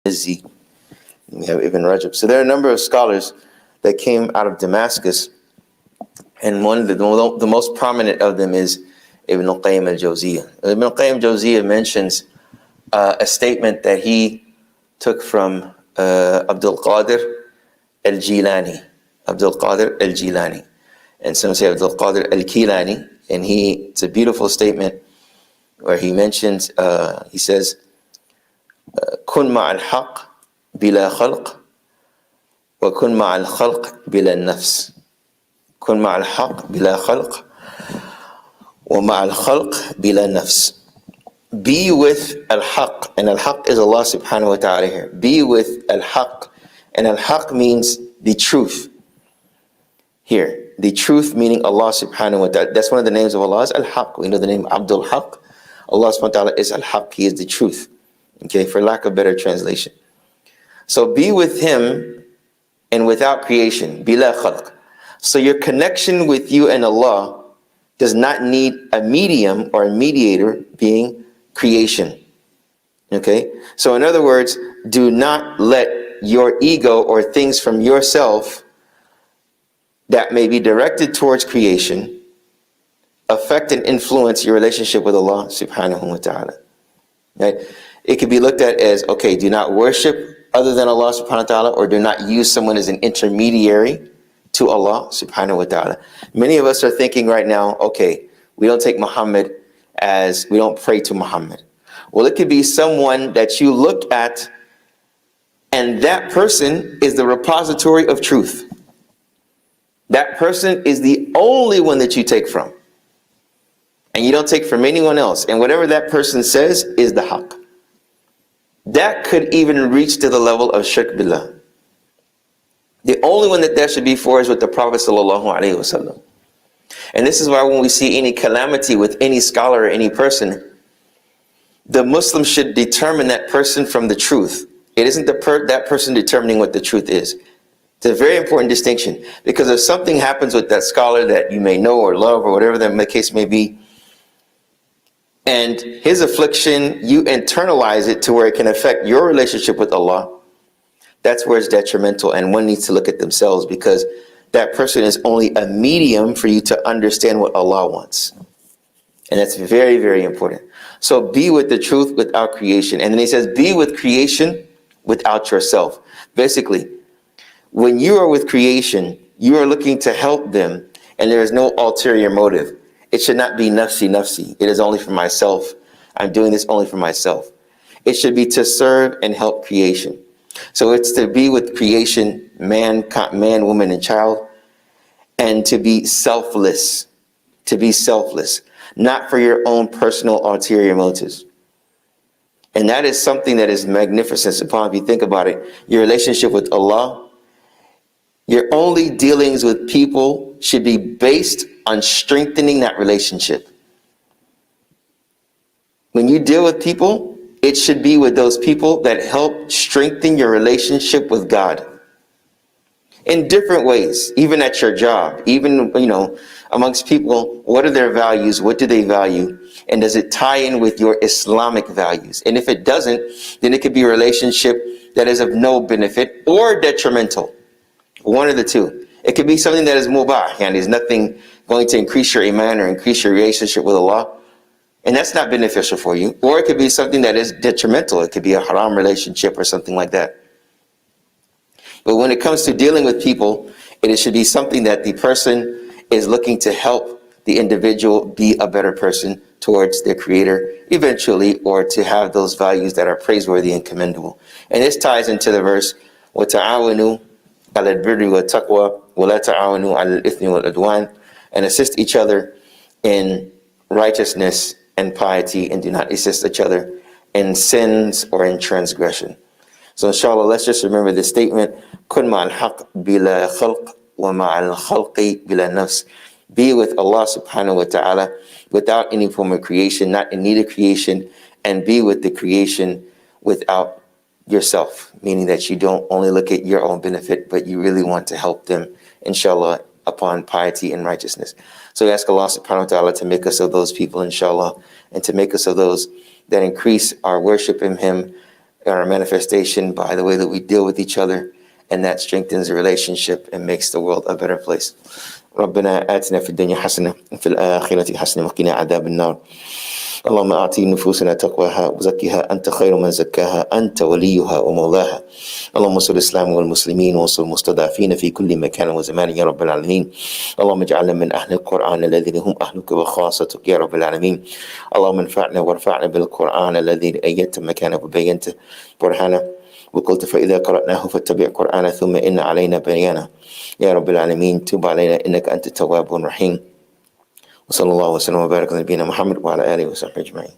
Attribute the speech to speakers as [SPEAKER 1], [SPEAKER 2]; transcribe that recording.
[SPEAKER 1] Izzi. We have Ibn Rajab. So there are a number of scholars that came out of Damascus, and one of the most prominent of them is Ibn al-Qayyim al-Jawziyah. Ibn al-Qayyim al-Jawziyah mentions a statement that he took from Abdul Qadir al-Jilani. Abdul Qadir al-Jilani. And some say Abdul Qadir al-Kilani. And it's a beautiful statement where he mentions, he says, كن مع الحق بلا خلق وكن مع الخلق بلا النفس. كن مع الحق بلا خلق ومع الخلق بلا نفس. Be with al-haq, and al-haq is Allah subhanahu wa ta'ala here. Be with al-haq, and al-haq means the truth. Here, the truth meaning Allah subhanahu wa ta'ala. That's one of the names of Allah is al-haq. We know the name Abdul Haq. Allah subhanahu wa ta'ala is al-haq. He is the truth. Okay, for lack of better translation. So be with Him and without creation. Bila khalq. So your connection with you and Allah does not need a medium or a mediator being creation. Okay? So in other words, do not let your ego or things from yourself that may be directed towards creation affect and influence your relationship with Allah subhanahu wa ta'ala. Right? It can be looked at as, okay, do not worship other than Allah subhanahu wa ta'ala, or do not use someone as an intermediary to Allah subhanahu wa ta'ala. Many of us are thinking right now, okay, we don't take Muhammad as, we don't pray to Muhammad. Well, it could be someone that you look at, and that person is the repository of truth. That person is the only one that you take from. And you don't take from anyone else. And whatever that person says is the haqq. That could even reach to the level of shirk billah. The only one that should be for is with the Prophet sallallahu alaihi wasallam. And this is why when we see any calamity with any scholar or any person, the Muslim should determine that person from the truth. It isn't that person determining what the truth is. It's a very important distinction, because if something happens with that scholar that you may know or love or whatever the case may be, and his affliction, you internalize it to where it can affect your relationship with Allah, that's where it's detrimental, and one needs to look at themselves, because that person is only a medium for you to understand what Allah wants. And that's very, very important. So be with the truth without creation. And then he says, be with creation without yourself. Basically, when you are with creation, you are looking to help them, and there is no ulterior motive. It should not be nafsi, nafsi. It is only for myself. I'm doing this only for myself. It should be to serve and help creation. So it's to be with creation, man, woman, and child, and to be selfless. To be selfless, not for your own personal ulterior motives. And that is something that is magnificent. Upon, if you think about it, your relationship with Allah, your only dealings with people should be based on strengthening that relationship. When you deal with people, it should be with those people that help strengthen your relationship with God. In different ways, even at your job, even, amongst people, what are their values? What do they value? And does it tie in with your Islamic values? And if it doesn't, then it could be a relationship that is of no benefit or detrimental. One of the two. It could be something that is mubah, and there's nothing going to increase your iman or increase your relationship with Allah, and that's not beneficial for you. Or it could be something that is detrimental. It could be a haram relationship or something like that. But when it comes to dealing with people, it should be something that the person is looking to help the individual be a better person towards their creator eventually, or to have those values that are praiseworthy and commendable. And this ties into the verse, وَتَعَاوَنُوا عَلَى الْبِرِّ وَالتَّقْوَى وَلَا تَعَاوَنُوا عَلَى الْإِثْمِ وَالْعُدْوَانِ, and assist each other in righteousness and piety, and do not assist each other in sins or in transgression. So inshallah, let's just remember this statement, كُن مَعَ الْحَقِّ بِلَا خَلْقٍ وَمَعَ الْخَلْقِ بِلَا نَفْسٍ. Be with Allah subhanahu wa ta'ala without any form of creation, not in need of creation, and be with the creation without yourself, meaning that you don't only look at your own benefit, but you really want to help them, inshallah, upon piety and righteousness. So we ask Allah subhanahu wa ta'ala to make us of those people, inshallah, and to make us of those that increase our worship in Him, our manifestation by the way that we deal with each other, and that strengthens the relationship and makes the world a better place. ربنا آتنا في الدنيا حسنة وفي الآخرة حسنة وقنا عذاب النار. اللهم أعطي نفوسنا تقواها وزكها أنت خير من زكاها أنت وليها ومولاها. اللهم انصر الإسلام والمسلمين وانصر المستضعفين في كل مكان وزمان يا رب العالمين. اللهم اجعلنا من أهل القرآن الذين هم أهلك وخاصتك يا رب العالمين. اللهم انفعنا وارفعنا بالقرآن الذي أيدت مكانه وبينت برهانه وقلت فإذا قرأناه فاتبع قرآنه ثم إن علينا بيانه يا رب العالمين. تب علينا إنك أنت التواب الرحيم. وصلى الله وسلم وبارك على نبينا محمد وعلى آله وصحبه أجمعين.